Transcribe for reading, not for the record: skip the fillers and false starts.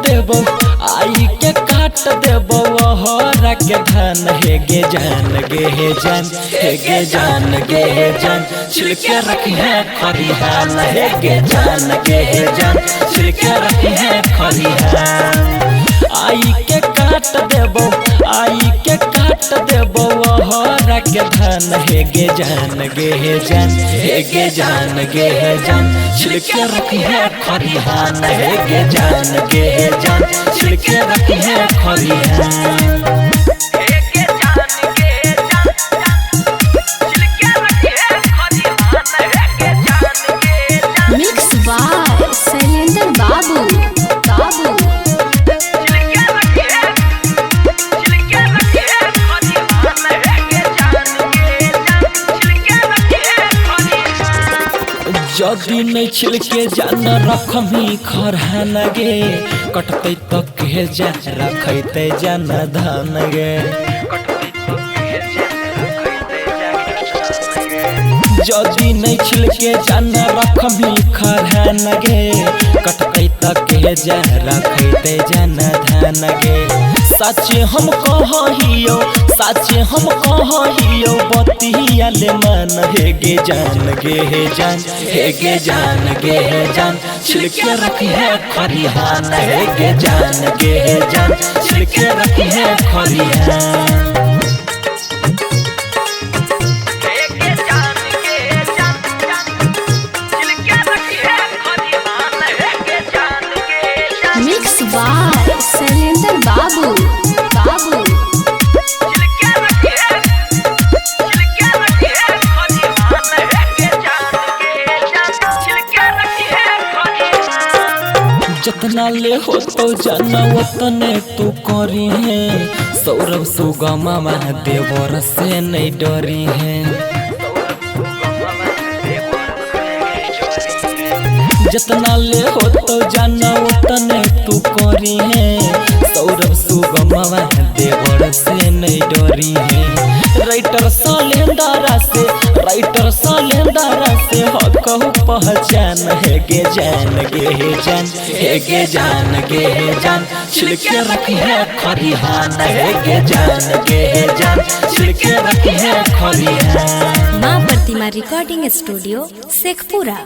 देबो आई के काट देबो हरा के धान हे गे जान गे हे जान हे गे जान गे हे जान छिलके रखी है खरिहान हे गे जान गे हे जान छिलके रखी है खरिहान आई के काट देबो आई के काट देबो हरा के धान हे गे जान गे हे जान हे गे जान गे हे जान छिलके रखी है खरिहान हे गे जान गे हे जान छिलके रखी है खरिहान मिक्स बाय शैलेंद्र बाबू बाबू जदी नहीं छिलके जाना रखमी खरहान गे कटते तो के जा रखते जाना धान गे जदी नहीं छिलके जाना रखमी खरहान गे कटते तो के जा रखते जाना धान गे सच हम कहियो सच हम कहियो बतिया ले मन हे गे जान गे हे जान हे गे जान गे हे जान छिलके रखी है खरिहान हे गे जान गे हे जान छिलके रखी है खरिहान मिक्स बाय शैलेंद्र बाबू बाबू जितना ले हो तो जाना उतने तू करी है सौरभ सुगमा देवर से नहीं डरी है जितना ले हो तो जाना उतने तू करी है सौरभ सुगमा देवर से नहीं डरी है राइटर शैलेंद्र से हकहु पहचान है गे जान गे हे जान हे गे जान गे हे जान छिलके रखी है खरिहान हे गे जान गे हे जान छिलके रखी है खरिहान। माँ प्रतिमा रिकॉर्डिंग स्टूडियो शेखपुरा।